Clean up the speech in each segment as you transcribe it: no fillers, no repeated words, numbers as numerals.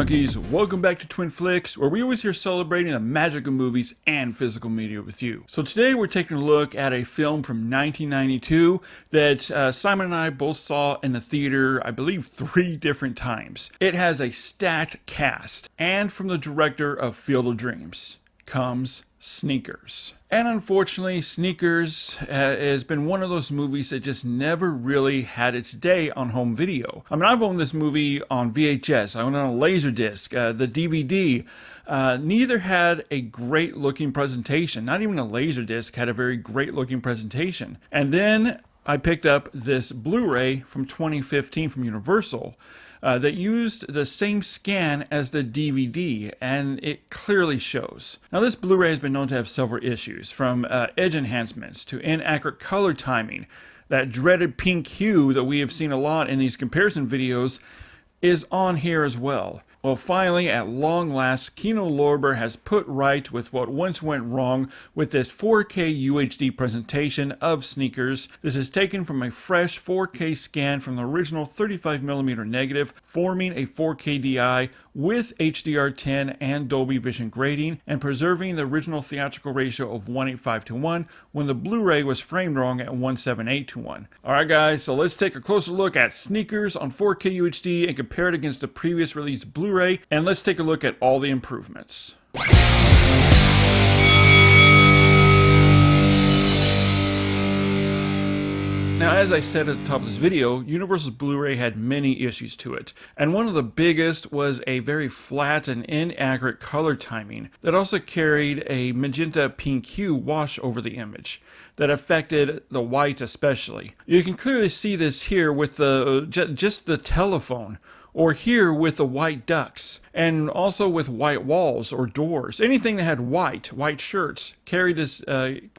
junkies, welcome back to Twin Flicks, where we always here celebrating the magic of movies and physical media with you. So today we're taking a look at a film from 1992 that Simon and I both saw in the theater, I believe 3 different times. It has a stacked cast, and from the director of Field of Dreams comes Sneakers. And unfortunately, Sneakers has been one of those movies that just never really had its day on home video. I mean, I've owned this movie on VHS, I owned it on a Laserdisc, the DVD. Neither had a great looking presentation. Not even a Laserdisc had a very great looking presentation. And then I picked up this Blu-ray from 2015 from Universal that used the same scan as the DVD, and it clearly shows. Now, this Blu-ray has been known to have several issues, from edge enhancements to inaccurate color timing. That dreaded pink hue that we have seen a lot in these comparison videos is on here as well. Well, finally, at long last, Kino Lorber has put right with what once went wrong with this 4K UHD presentation of Sneakers. This is taken from a fresh 4K scan from the original 35mm negative, forming a 4K DI with HDR10 and Dolby Vision grading, and preserving the original theatrical ratio of 1:8:5:1 when the Blu-ray was framed wrong at 1:7:8:1. Alright guys, so let's take a closer look at Sneakers on 4K UHD and compare it against the previous release Blu-ray, and let's take a look at all the improvements. Now, as I said at the top of this video, Universal's Blu-ray had many issues to it, and one of the biggest was a very flat and inaccurate color timing that also carried a magenta pink hue wash over the image that affected the white especially. You can clearly see this here with the just the telephone, or here with the white ducks, and also with white walls or doors. Anything that had white shirts carried this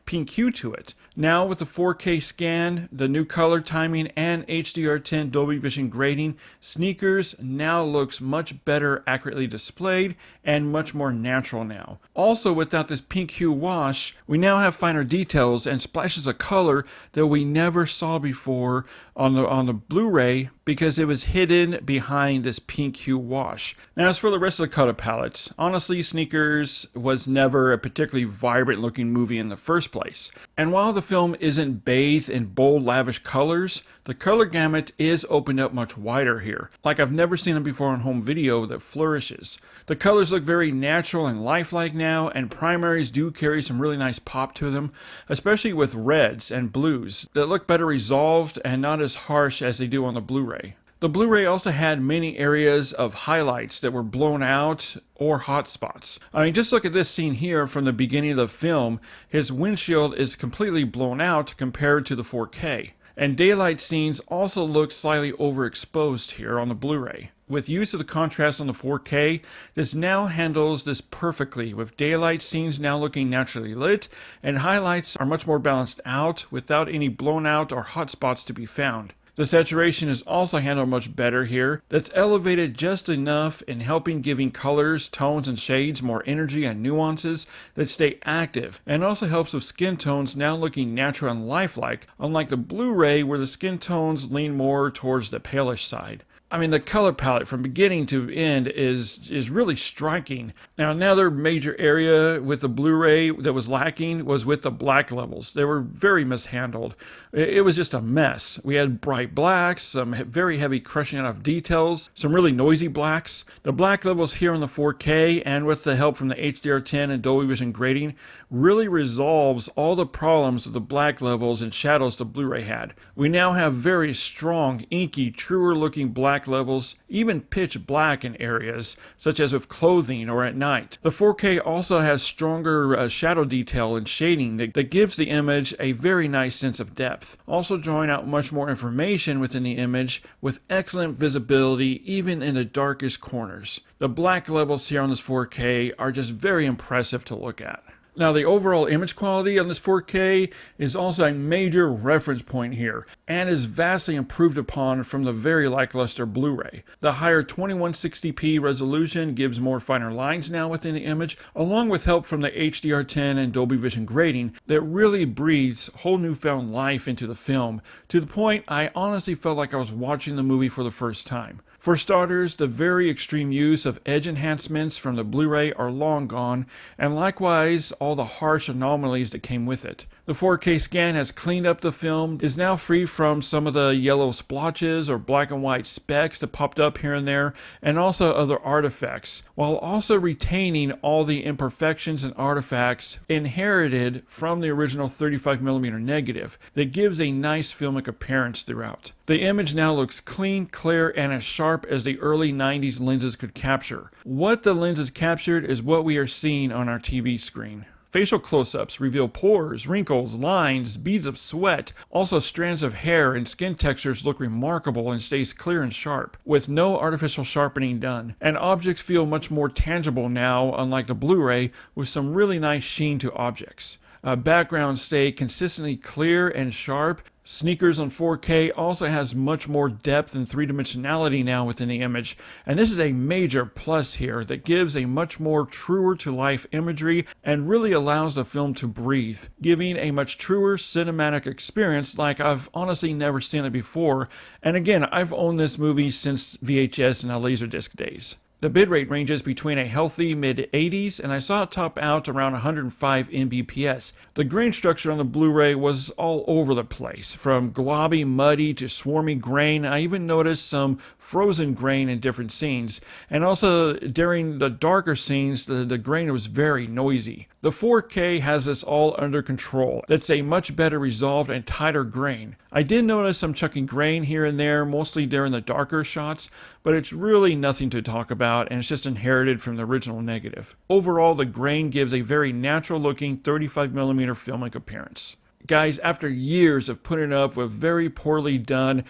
pink hue to it. Now with the 4K scan, the new color timing, and HDR10 Dolby Vision grading, Sneakers now looks much better accurately displayed and much more natural now. Also, without this pink hue wash, we now have finer details and splashes of color that we never saw before on the Blu-ray because it was hidden behind this pink hue wash. Now, as for the rest of the color palette, honestly, Sneakers was never a particularly vibrant looking movie in the first place. And while the film isn't bathed in bold, lavish colors, the color gamut is opened up much wider here, like I've never seen it before on home video that flourishes. The colors look very natural and lifelike now, and primaries do carry some really nice pop to them, especially with reds and blues that look better resolved and not as harsh as they do on the Blu-ray. The Blu-ray also had many areas of highlights that were blown out or hot spots. I mean, just look at this scene here from the beginning of the film. His windshield is completely blown out compared to the 4K. And daylight scenes also look slightly overexposed here on the Blu-ray. With use of the contrast on the 4K, this now handles this perfectly, with daylight scenes now looking naturally lit, and highlights are much more balanced out without any blown out or hot spots to be found. The saturation is also handled much better here. That's elevated just enough in helping giving colors, tones, and shades more energy and nuances that stay active, and also helps with skin tones now looking natural and lifelike, unlike the Blu-ray where the skin tones lean more towards the palish side. I mean, the color palette from beginning to end is really striking. Now, another major area with the Blu-ray that was lacking was with the black levels. They were very mishandled. It was just a mess. We had bright blacks, some very heavy crushing out of details, some really noisy blacks. The black levels here on the 4K, and with the help from the HDR10 and Dolby Vision grading, really resolves all the problems of the black levels and shadows the Blu-ray had. We now have very strong, inky, truer looking black levels, even pitch black in areas, such as with clothing or at night. The 4K also has stronger shadow detail and shading that gives the image a very nice sense of depth, also drawing out much more information within the image with excellent visibility even in the darkest corners. The black levels here on this 4K are just very impressive to look at. Now, the overall image quality on this 4K is also a major reference point here, and is vastly improved upon from the very lackluster Blu-ray. The higher 2160p resolution gives more finer lines now within the image, along with help from the HDR10 and Dolby Vision grading that really breathes whole newfound life into the film, to the point I honestly felt like I was watching the movie for the first time. For starters, the very extreme use of edge enhancements from the Blu-ray are long gone, and likewise all the harsh anomalies that came with it. The 4K scan has cleaned up the film, is now free from some of the yellow splotches or black and white specks that popped up here and there, and also other artifacts, while also retaining all the imperfections and artifacts inherited from the original 35mm negative that gives a nice filmic appearance throughout. The image now looks clean, clear, and as sharp as the early 90s lenses could capture. What the lenses captured is what we are seeing on our TV screen. Facial close-ups reveal pores, wrinkles, lines, beads of sweat. Also, strands of hair and skin textures look remarkable and stays clear and sharp, with no artificial sharpening done. And objects feel much more tangible now, unlike the Blu-ray, with some really nice sheen to objects. Backgrounds stay consistently clear and sharp. Sneakers on 4K also has much more depth and three-dimensionality now within the image, and this is a major plus here that gives a much more truer to life imagery and really allows the film to breathe, giving a much truer cinematic experience like I've honestly never seen it before. And again, I've owned this movie since VHS and Laserdisc days. The bitrate ranges between a healthy mid-80s, and I saw it top out around 105 Mbps. The grain structure on the Blu-ray was all over the place, from globby, muddy to swarmy grain. I even noticed some frozen grain in different scenes, and also during the darker scenes, the grain was very noisy. The 4K has this all under control. That's a much better resolved and tighter grain. I did notice some chunky grain here and there, mostly during the darker shots, but it's really nothing to talk about, and it's just inherited from the original negative. Overall, the grain gives a very natural looking 35mm filmic appearance. Guys, after years of putting up with very poorly done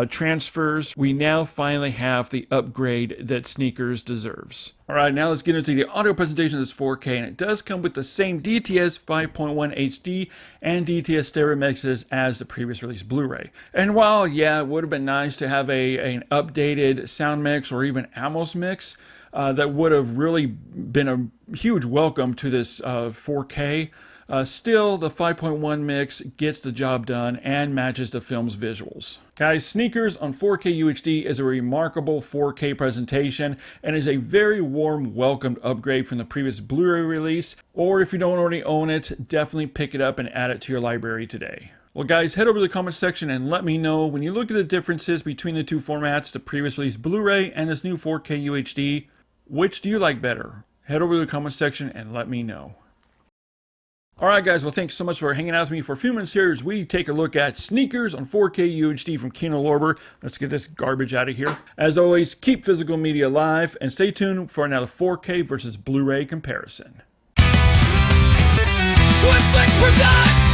transfers, we now finally have the upgrade that Sneakers deserves. Alright, now let's get into the audio presentation of this 4K, and it does come with the same DTS 5.1 HD and DTS stereo mixes as the previous release Blu-ray. And while, yeah, it would have been nice to have an updated sound mix or even Atmos mix, that would have really been a huge welcome to this 4K. Still, the 5.1 mix gets the job done and matches the film's visuals. Guys, Sneakers on 4K UHD is a remarkable 4K presentation and is a very warm, welcomed upgrade from the previous Blu-ray release. Or if you don't already own it, definitely pick it up and add it to your library today. Well guys, head over to the comment section and let me know when you look at the differences between the two formats, the previous release Blu-ray and this new 4K UHD, which do you like better? Head over to the comment section and let me know. Alright guys, well thanks so much for hanging out with me for a few minutes here as we take a look at Sneakers on 4K UHD from Kino Lorber. Let's get this garbage out of here. As always, keep physical media alive and stay tuned for another 4K versus Blu-ray comparison. Twin Flex presents